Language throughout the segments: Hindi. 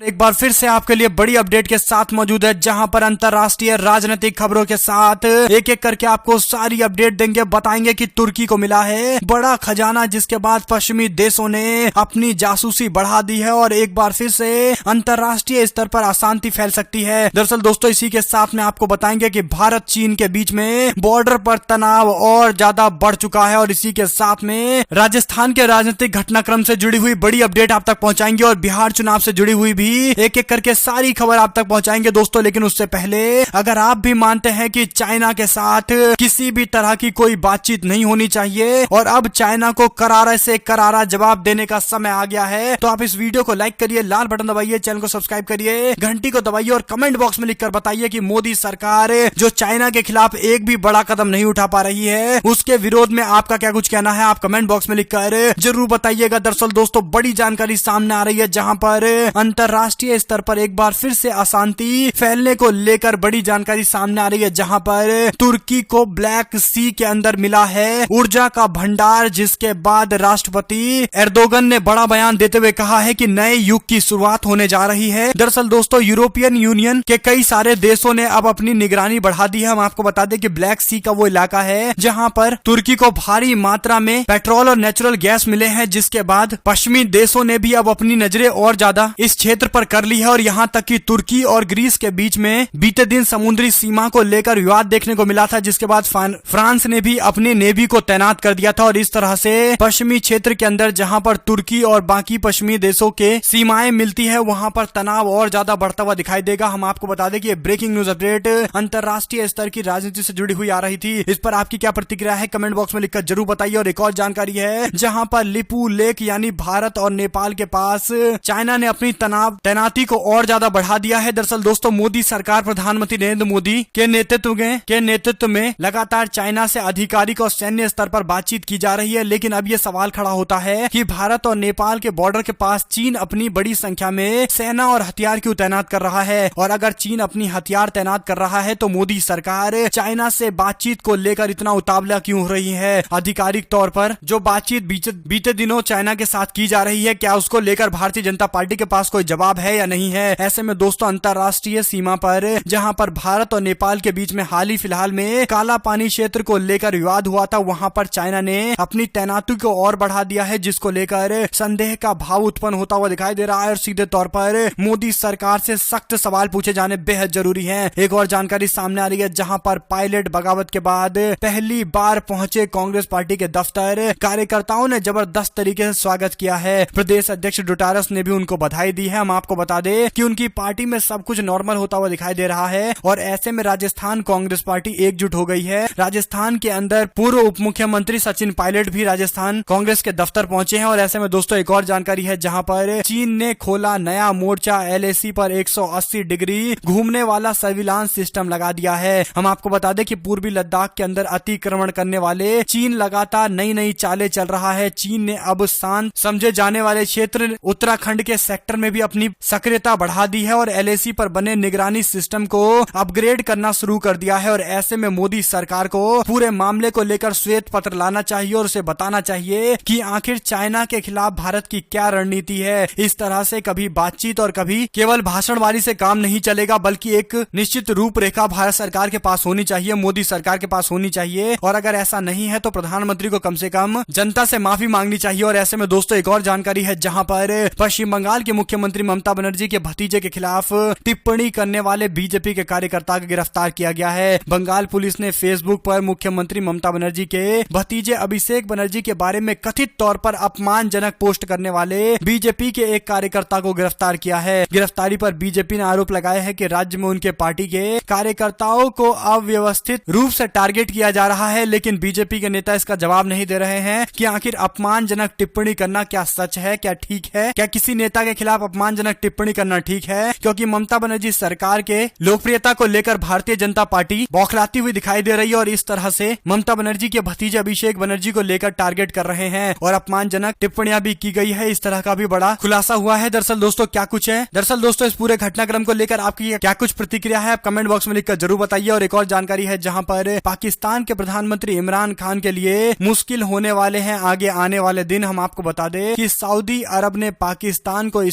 एक बार फिर से आपके लिए बड़ी अपडेट के साथ मौजूद है, जहां पर अंतरराष्ट्रीय राजनीतिक खबरों के साथ एक एक करके आपको सारी अपडेट देंगे। बताएंगे कि तुर्की को मिला है बड़ा खजाना, जिसके बाद पश्चिमी देशों ने अपनी जासूसी बढ़ा दी है और एक बार फिर से अंतरराष्ट्रीय स्तर पर अशांति फैल सकती है। दरअसल दोस्तों, इसी के साथ में आपको बताएंगे कि भारत चीन के बीच में बॉर्डर पर तनाव और ज्यादा बढ़ चुका है और इसी के साथ में राजस्थान के राजनीतिक घटनाक्रम से जुड़ी हुई बड़ी अपडेट आप तक पहुंचाएंगे और बिहार चुनाव से जुड़ी हुई भी एक एक करके सारी खबर आप तक पहुंचाएंगे दोस्तों। लेकिन उससे पहले अगर आप भी मानते हैं कि चाइना के साथ किसी भी तरह की कोई बातचीत नहीं होनी चाहिए और अब चाइना को करारा से करारा जवाब देने का समय आ गया है, तो आप इस वीडियो को लाइक करिए, लाल बटन दबाइए, चैनल को सब्सक्राइब करिए, घंटी को दबाइए और कमेंट बॉक्स में लिखकर बताइए कि मोदी सरकार जो चाइना के खिलाफ एक भी बड़ा कदम नहीं उठा पा रही है, उसके विरोध में आपका क्या कुछ कहना है, आप कमेंट बॉक्स में लिखकर जरूर बताइएगा। दरअसल दोस्तों, बड़ी जानकारी सामने आ रही है, जहां पर अंतरराष्ट्रीय स्तर पर एक बार फिर से अशांति फैलने को लेकर बड़ी जानकारी सामने आ रही है, जहां पर तुर्की को ब्लैक सी के अंदर मिला है ऊर्जा का भंडार, जिसके बाद राष्ट्रपति एर्दोगन ने बड़ा बयान देते हुए कहा है कि नए युग की शुरुआत होने जा रही है। दरअसल दोस्तों, यूरोपियन यूनियन के कई सारे देशों ने अब अपनी निगरानी बढ़ा दी है। हम आपको बता दें कि ब्लैक सी का वो इलाका है जहां पर तुर्की को भारी मात्रा में पेट्रोल और नेचुरल गैस मिले हैं, जिसके बाद पश्चिमी देशों ने भी अब अपनी नजरें और ज्यादा इस क्षेत्र पर कर ली है और यहां तक कि तुर्की और ग्रीस के बीच में बीते दिन समुद्री सीमा को लेकर विवाद देखने को मिला था, जिसके बाद फ्रांस ने भी अपनी नेवी को तैनात कर दिया था और इस तरह से पश्चिमी क्षेत्र के अंदर जहां पर तुर्की और बाकी पश्चिमी देशों के सीमाएं मिलती है, वहां पर तनाव और ज्यादा बढ़ता हुआ दिखाई देगा। हम आपको बता दें कि ब्रेकिंग न्यूज अपडेट अंतरराष्ट्रीय स्तर की राजनीति से जुड़ी हुई आ रही थी। इस पर आपकी क्या प्रतिक्रिया है, कमेंट बॉक्स में लिखकर जरूर बताइए। और एक और जानकारी है, जहां पर लिपू लेक यानी भारत और नेपाल के पास चाइना ने अपनी तैनाती को और ज्यादा बढ़ा दिया है। दरअसल दोस्तों, मोदी सरकार प्रधानमंत्री नरेंद्र मोदी के नेतृत्व में लगातार चाइना से आधिकारिक और सैन्य स्तर पर बातचीत की जा रही है, लेकिन अब यह सवाल खड़ा होता है कि भारत और नेपाल के बॉर्डर के पास चीन अपनी बड़ी संख्या में सेना और हथियार क्यों तैनात कर रहा है, और अगर चीन अपनी हथियार तैनात कर रहा है तो मोदी सरकार चाइना से बातचीत को लेकर इतना उतावला क्यों हो रही है। आधिकारिक तौर पर जो बातचीत बीते दिनों चाइना के साथ की जा रही है, क्या उसको लेकर भारतीय जनता पार्टी के पास कोई जवाब है या नहीं है। ऐसे में दोस्तों, अंतरराष्ट्रीय सीमा पर जहां पर भारत और नेपाल के बीच में हाल ही फिलहाल में काला पानी क्षेत्र को लेकर विवाद हुआ था, वहां पर चाइना ने अपनी तैनाती को और बढ़ा दिया है, जिसको लेकर संदेह का भाव उत्पन्न होता हुआ दिखाई दे रहा है और सीधे तौर पर मोदी सरकार से सख्त सवाल पूछे जाने बेहद जरूरी हैं। एक और जानकारी सामने आ रही है, जहां पर पायलट बगावत के बाद पहली बार पहुंचे कांग्रेस पार्टी के दफ्तर, कार्यकर्ताओं ने जबरदस्त तरीके से स्वागत किया है। प्रदेश अध्यक्ष डोटारस ने भी उनको बधाई दी है। हम आपको बता दें कि उनकी पार्टी में सब कुछ नॉर्मल होता हुआ दिखाई दे रहा है और ऐसे में राजस्थान कांग्रेस पार्टी एकजुट हो गई है। राजस्थान के अंदर पूर्व उप मुख्यमंत्री सचिन पायलट भी राजस्थान कांग्रेस के दफ्तर पहुंचे हैं और ऐसे में दोस्तों, एक और जानकारी है, जहां पर चीन ने खोला नया मोर्चा, LAC पर 180 डिग्री घूमने वाला सर्विलांस सिस्टम लगा दिया है। हम आपको बता दें कि पूर्वी लद्दाख के अंदर अतिक्रमण करने वाले चीन लगातार नई नई चालें चल रहा है। चीन ने अब शांत समझे जाने वाले क्षेत्र उत्तराखंड के सेक्टर में भी अपनी सक्रियता बढ़ा दी है और LAC पर बने निगरानी सिस्टम को अपग्रेड करना शुरू कर दिया है और ऐसे में मोदी सरकार को पूरे मामले को लेकर श्वेत पत्र लाना चाहिए और उसे बताना चाहिए कि आखिर चाइना के खिलाफ भारत की क्या रणनीति है। इस तरह से कभी बातचीत और कभी केवल भाषणबाजी से काम नहीं चलेगा, बल्कि एक निश्चित रूपरेखा भारत सरकार के पास होनी चाहिए, मोदी सरकार के पास होनी चाहिए और अगर ऐसा नहीं है तो प्रधानमंत्री को कम से कम जनता से माफी मांगनी चाहिए। और ऐसे में दोस्तों, एक और जानकारी है, जहां पर पश्चिम बंगाल की मुख्यमंत्री ममता बनर्जी के भतीजे के खिलाफ टिप्पणी करने वाले बीजेपी के कार्यकर्ता को गिरफ्तार किया गया है। बंगाल पुलिस ने फेसबुक पर मुख्यमंत्री ममता बनर्जी के भतीजे अभिषेक बनर्जी के बारे में कथित तौर पर अपमानजनक पोस्ट करने वाले बीजेपी के एक कार्यकर्ता को गिरफ्तार किया है। गिरफ्तारी पर बीजेपी ने आरोप लगाया है कि राज्य में उनके पार्टी के कार्यकर्ताओं को अव्यवस्थित रूप से टारगेट किया जा रहा है, लेकिन बीजेपी के नेता इसका जवाब नहीं दे रहे हैं कि आखिर अपमानजनक टिप्पणी करना क्या सच है, क्या ठीक है, क्या किसी नेता के खिलाफ अपमानजनक टिप्पणी करना ठीक है। क्योंकि ममता बनर्जी सरकार के लोकप्रियता को लेकर भारतीय जनता पार्टी बौखलाती हुई दिखाई दे रही है और इस तरह से ममता बनर्जी के भतीजे अभिषेक बनर्जी को लेकर टारगेट कर रहे हैं और अपमानजनक टिप्पणियां भी की गई है। इस तरह का भी बड़ा खुलासा हुआ है। दरअसल दोस्तों, क्या कुछ है, दरअसल दोस्तों, इस पूरे घटनाक्रम को लेकर आपकी क्या कुछ प्रतिक्रिया है, आप कमेंट बॉक्स में लिखकर जरूर बताइए। और एक और जानकारी है, जहां पर पाकिस्तान के प्रधानमंत्री इमरान खान के लिए मुश्किल होने वाले हैं आगे आने वाले दिन। हम आपको बता दें कि सऊदी अरब ने पाकिस्तान को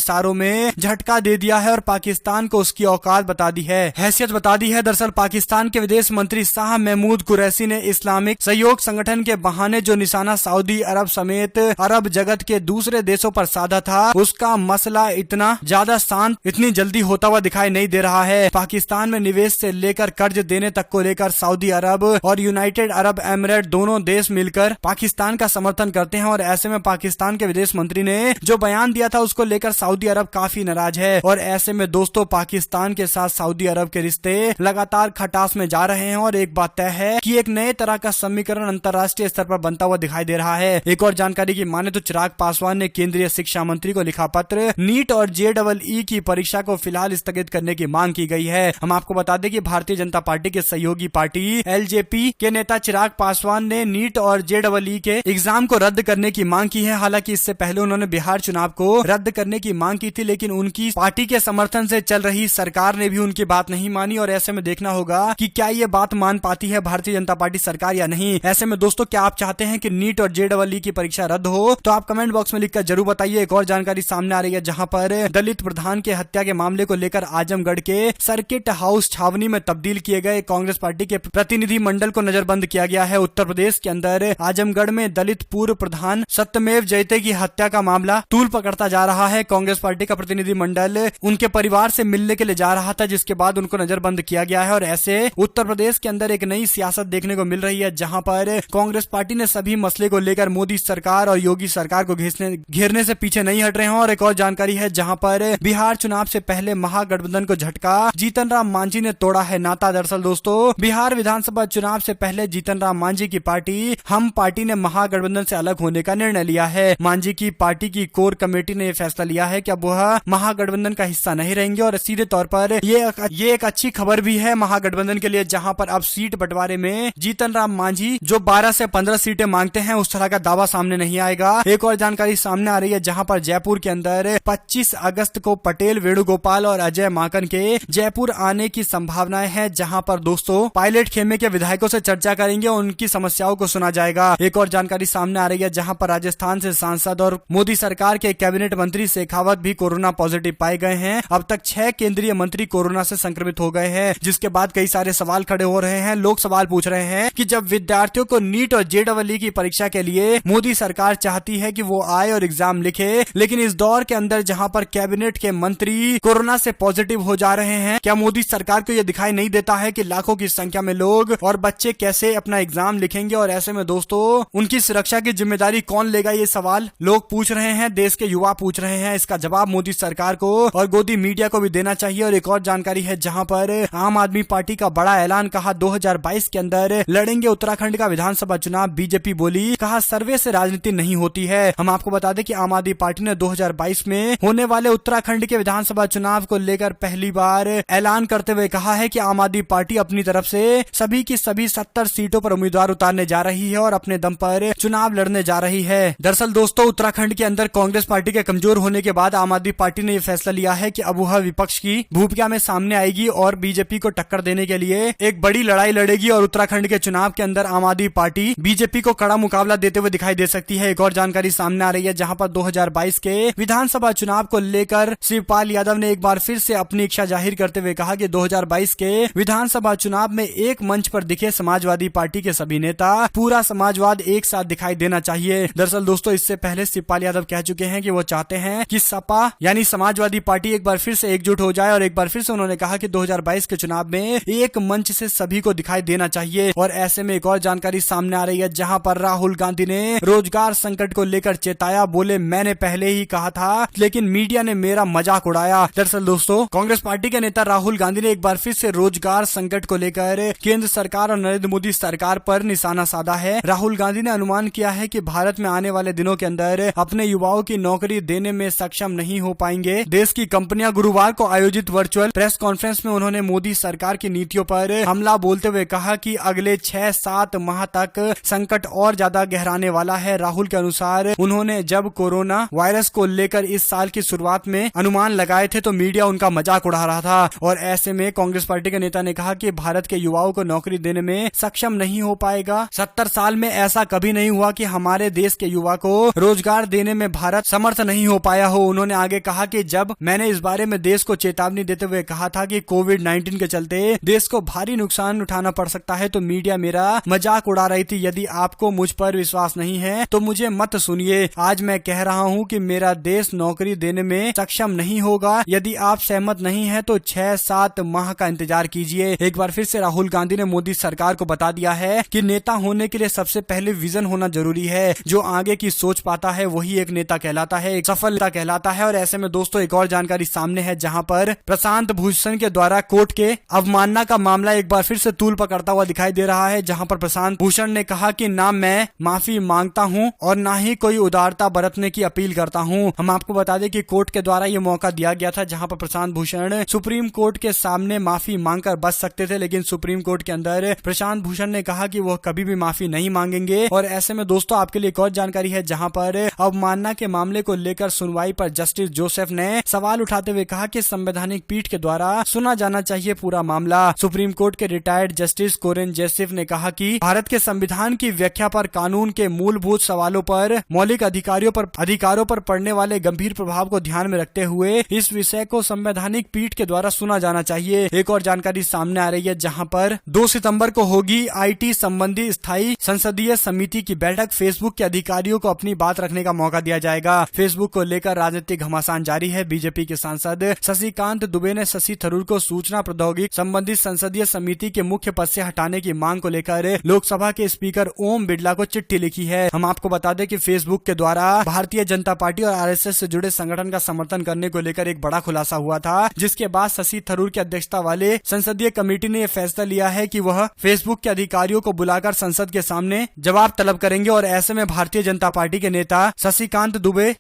इशारों में झटका दे दिया है और पाकिस्तान को उसकी औकात बता दी है, हैसियत बता दी है। दरअसल पाकिस्तान के विदेश मंत्री शाह महमूद कुरैशी ने इस्लामिक सहयोग संगठन के बहाने जो निशाना सऊदी अरब समेत अरब जगत के दूसरे देशों पर साधा था, उसका मसला इतना ज्यादा शांत इतनी जल्दी होता हुआ दिखाई नहीं दे रहा है। पाकिस्तान में निवेश से लेकर कर्ज देने तक को लेकर सऊदी अरब और यूनाइटेड अरब एमिरेट दोनों देश मिलकर पाकिस्तान का समर्थन करते हैं और ऐसे में पाकिस्तान के विदेश मंत्री ने जो बयान दिया था उसको लेकर सऊदी अरब काफी नाराज है। और ऐसे में दोस्तों पाकिस्तान के साथ सऊदी अरब के रिश्ते लगातार खटास में जा रहे हैं और एक बात तय है कि एक नए तरह का समीकरण अंतर्राष्ट्रीय स्तर पर बनता हुआ दिखाई दे रहा है। एक और जानकारी की माने तो चिराग पासवान ने केंद्रीय शिक्षा मंत्री को लिखा पत्र, नीट और JEE की परीक्षा को फिलहाल स्थगित करने की मांग की गई है। हम आपको बता दें कि भारतीय जनता पार्टी के सहयोगी पार्टी LJP के नेता चिराग पासवान ने नीट और JEE के एग्जाम को रद्द करने की मांग की है। हालांकि इससे पहले उन्होंने बिहार चुनाव को रद्द करने की मांग की थी, लेकिन उनकी पार्टी के समर्थन से चल रही सरकार ने भी उनकी बात नहीं मानी और ऐसे में देखना होगा कि क्या ये बात मान पाती है भारतीय जनता पार्टी सरकार या नहीं। ऐसे में दोस्तों क्या आप चाहते हैं कि नीट और JEE की परीक्षा रद्द हो? तो आप कमेंट बॉक्स में लिखकर जरूर बताइए। एक और जानकारी सामने आ रही है जहां पर दलित प्रधान के हत्या के मामले को लेकर आजमगढ़ के सर्किट हाउस छावनी में तब्दील किए गए कांग्रेस पार्टी के प्रतिनिधि मंडल को नजरबंद किया गया है। उत्तर प्रदेश के अंदर आजमगढ़ में दलित पूर्व प्रधान सत्यमेव जयते की हत्या का मामला तूल पकड़ता जा रहा है। कांग्रेस पार्टी का प्रतिनिधि मंडल उनके परिवार से मिलने के लिए जा रहा था, जिसके बाद उनको नजरबंद किया गया है और ऐसे उत्तर प्रदेश के अंदर एक नई सियासत देखने को मिल रही है जहां पर कांग्रेस पार्टी ने सभी मसले को लेकर मोदी सरकार और योगी सरकार को घेरने से पीछे नहीं हट रहे हैं। और एक और जानकारी है जहां पर बिहार चुनाव से पहले महागठबंधन को झटका, जीतन राम मांझी ने तोड़ा है नाता। दरअसल दोस्तों बिहार विधानसभा चुनाव से पहले जीतन राम मांझी की पार्टी हम पार्टी ने महागठबंधन से अलग होने का निर्णय लिया है। मांझी की पार्टी की कोर कमेटी ने यह फैसला लिया है कि अब वह महागठबंधन का हिस्सा नहीं रहेंगे और सीधे तौर पर ये एक अच्छी खबर भी है महागठबंधन के लिए, जहां पर अब सीट बंटवारे में जीतन राम मांझी जो 12 से 15 सीटें मांगते हैं उस तरह का दावा सामने नहीं आएगा। एक और जानकारी सामने आ रही है जहां पर जयपुर के अंदर 25 अगस्त को पटेल, वेणुगोपाल और अजय माकन के जयपुर आने की संभावनाएं हैं, जहां पर दोस्तों पायलट खेमे के विधायकों से चर्चा करेंगे और उनकी समस्याओं को सुना जाएगा। एक और जानकारी सामने आ रही है जहां पर राजस्थान से सांसद और मोदी सरकार के कैबिनेट मंत्री शेखावत भी कोरोना पॉजिटिव पाए गए हैं। अब तक 6 केंद्रीय मंत्री कोरोना से संक्रमित हो गए हैं, जिसके बाद कई सारे सवाल खड़े हो रहे हैं। लोग सवाल पूछ रहे हैं कि जब विद्यार्थियों को नीट और JEE की परीक्षा के लिए मोदी सरकार चाहती है कि वो आए और एग्जाम लिखे, लेकिन इस दौर के अंदर जहां पर कैबिनेट के मंत्री कोरोना से पॉजिटिव हो जा रहे हैं, क्या मोदी सरकार को यह दिखाई नहीं देता है कि लाखों की संख्या में लोग और बच्चे कैसे अपना एग्जाम लिखेंगे? और ऐसे में दोस्तों उनकी सुरक्षा की जिम्मेदारी कौन लेगा? ये सवाल लोग पूछ रहे हैं, देश के युवा पूछ रहे हैं। इसका जवाब मोदी सरकार को और गोदी मीडिया को भी देना चाहिए। और एक और जानकारी है जहां पर आम आदमी पार्टी का बड़ा ऐलान, कहा 2022 के अंदर लड़ेंगे उत्तराखंड का विधानसभा चुनाव। बीजेपी बोली, कहा सर्वे से राजनीति नहीं होती है। हम आपको बता दें कि आम आदमी पार्टी ने 2022 में होने वाले उत्तराखंड के विधानसभा चुनाव को लेकर पहली बार ऐलान करते हुए कहा है कि आम आदमी पार्टी अपनी तरफ से सभी की सभी 70 सीटों पर उम्मीदवार उतारने जा रही है और अपने दम पर चुनाव लड़ने जा रही है। दरअसल दोस्तों उत्तराखंड के अंदर कांग्रेस पार्टी के कमजोर होने के बाद आम आदमी पार्टी ने यह फैसला लिया है कि अब वह विपक्ष की भूमिका में सामने आएगी और बीजेपी को टक्कर देने के लिए एक बड़ी लड़ाई लड़ेगी और उत्तराखंड के चुनाव के अंदर आम आदमी पार्टी बीजेपी को कड़ा मुकाबला देते हुए दिखाई दे सकती है। एक और जानकारी सामने आ रही है जहां पर 2022 के विधानसभा चुनाव को लेकर शिवपाल यादव ने एक बार फिर से अपनी इच्छा जाहिर करते हुए कहा कि 2022 के विधानसभा चुनाव में एक मंच पर दिखे समाजवादी पार्टी के सभी नेता, पूरा समाजवाद एक साथ दिखाई देना चाहिए। दरअसल दोस्तों इससे पहले शिवपाल यादव कह चुके हैं कि वो चाहते हैं कि सपा यानी समाजवादी पार्टी एक बार फिर से एकजुट हो जाए और एक बार फिर से उन्होंने कहा कि 2022 के चुनाव में एक मंच से सभी को दिखाई देना चाहिए। और ऐसे में एक और जानकारी सामने आ रही है जहां पर राहुल गांधी ने रोजगार संकट को लेकर चेताया, बोले मैंने पहले ही कहा था लेकिन मीडिया ने मेरा मजाक उड़ाया। दरअसल दोस्तों कांग्रेस पार्टी के नेता राहुल गांधी ने एक बार फिर से रोजगार संकट को लेकर केंद्र सरकार और नरेंद्र मोदी सरकार पर निशाना साधा है। राहुल गांधी ने अनुमान किया है कि भारत में आने वाले दिनों के अंदर अपने युवाओं की नौकरी देने में सक्षम नहीं हो पाएंगे। देश की कंपनियां गुरुवार को आयोजित वर्चुअल प्रेस कॉन्फ्रेंस में उन्होंने मोदी सरकार की नीतियों पर हमला बोलते हुए कहा कि अगले 6-7 माह तक संकट और ज्यादा गहराने वाला है। राहुल के अनुसार उन्होंने जब कोरोना वायरस को लेकर इस साल की शुरुआत में अनुमान लगाए थे तो मीडिया उनका मजाक उड़ा रहा था। और ऐसे में कांग्रेस पार्टी के नेता ने कहा कि भारत के युवाओं को नौकरी देने में सक्षम नहीं हो पाएगा। 70 साल में ऐसा कभी नहीं हुआ कि हमारे देश के युवा को रोजगार देने में भारत समर्थ नहीं हो पाया हो। उन्होंने आगे कहा कि जब मैंने इस बारे में देश को चेतावनी देते हुए कहा था कि कोविड-19 के चलते देश को भारी नुकसान उठाना पड़ सकता है तो मीडिया मेरा मजाक उड़ा रही थी। यदि आपको मुझ पर विश्वास नहीं है तो मुझे मत सुनिए। आज मैं कह रहा हूं कि मेरा देश नौकरी देने में सक्षम नहीं होगा। यदि आप सहमत नहीं है तो 6-7 माह का इंतजार कीजिए। एक बार फिर से राहुल गांधी ने मोदी सरकार को बता दिया है कि नेता होने के लिए सबसे पहले विजन होना जरूरी है। जो आगे की सोच पाता है वही एक नेता कहलाता है, एक सफल नेता कहलाता है। और ऐसे में दोस्तों एक और जानकारी सामने है जहां पर प्रशांत भूषण के द्वारा कोर्ट के अवमानना का मामला एक बार फिर से तूल पकड़ता हुआ दिखाई दे रहा है, जहां पर प्रशांत भूषण ने कहा कि ना मैं माफी मांगता हूं और ना ही कोई उदारता बरतने की अपील करता हूं। हम आपको बता दें कि कोर्ट के द्वारा ये मौका दिया गया था जहां पर प्रशांत भूषण सुप्रीम कोर्ट के सामने माफी मांगकर बच सकते थे, लेकिन सुप्रीम कोर्ट के अंदर प्रशांत भूषण ने कहा कि वह कभी भी माफी नहीं मांगेंगे। और ऐसे में दोस्तों आपके लिए एक और जानकारी है जहां पर अवमानना के मामले को लेकर सुनवाई पर जस्टिस जोसेफ ने सवाल उठाते हुए कहा कि संवैधानिक पीठ के द्वारा सुना जाना चाहिए पूरा मामला। सुप्रीम कोर्ट के रिटायर्ड जस्टिस कोरेन जेसिफ ने कहा कि भारत के संविधान की व्याख्या पर, कानून के मूलभूत सवालों पर, मौलिक अधिकारों पर पड़ने वाले गंभीर प्रभाव को ध्यान में रखते हुए इस विषय को संवैधानिक पीठ के द्वारा सुना जाना चाहिए। एक और जानकारी सामने आ रही है जहां पर 2 सितंबर को होगी आईटी संबंधी स्थायी संसदीय समिति की बैठक। फेसबुक के अधिकारियों को अपनी बात रखने का मौका दिया जाएगा। फेसबुक को लेकर राजनीतिक घमासान जारी है। बीजेपी के सांसद शशिकांत दुबे ने शशि थरूर को सूचना प्रौद्योगिकी संबंधित संसदीय समिति के मुख्य पद से हटाने की मांग को लेकर लोकसभा के स्पीकर ओम बिरला को चिट्ठी लिखी है। हम आपको बता दें कि फेसबुक के द्वारा भारतीय जनता पार्टी और आरएसएस से जुड़े संगठन का समर्थन करने को लेकर एक बड़ा खुलासा हुआ था, जिसके बाद शशि थरूर की अध्यक्षता वाले संसदीय कमेटी ने यह फैसला लिया है कि वह फेसबुक के अधिकारियों को बुलाकर संसद के सामने जवाब तलब करेंगे। और ऐसे में भारतीय जनता पार्टी के नेता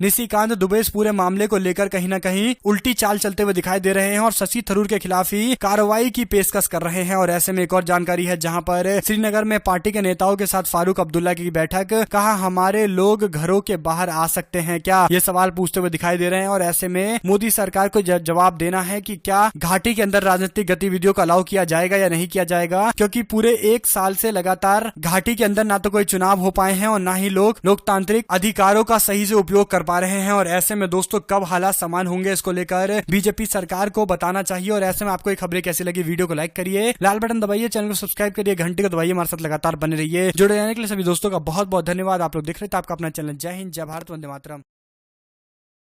निशिकांत दुबे इस पूरे मामले को लेकर कहीं न कहीं उल्टी चाल चलते हुए दिखाई दे रहे हैं और शशि थरूर के खिलाफ ही कार्रवाई की पेशकश कर रहे हैं। और ऐसे में एक और जानकारी है जहां पर श्रीनगर में पार्टी के नेताओं के साथ फारूक अब्दुल्ला की बैठक। कहा हमारे लोग घरों के बाहर आ सकते हैं क्या, ये सवाल पूछते हुए दिखाई दे रहे हैं। और ऐसे में मोदी सरकार को जवाब देना है कि क्या घाटी के अंदर राजनीतिक गतिविधियों को अलाउ किया जाएगा या नहीं किया जाएगा, क्योंकि पूरे 1 साल से लगातार घाटी के अंदर ना तो कोई चुनाव हो पाए हैं और ना ही लोग लोकतांत्रिक अधिकारों का सही से उपयोग कर पा रहे हैं। और ऐसे में दोस्तों कब हालात समान होंगे इसको लेकर बीजेपी सरकार को बताना चाहिए। और ऐसे में आपको ये खबरें कैसी लगी, वीडियो को लाइक करिए, लाल बटन दबाइए, चैनल को सब्सक्राइब करिए, घंटी को दबाइए। हमारे साथ लगातार बने रहिए। जुड़े रहने के लिए सभी दोस्तों का बहुत बहुत धन्यवाद। आप लोग देख रहे थे आपका अपना चैनल। जय हिंद, जय भारत, वंदे मातरम।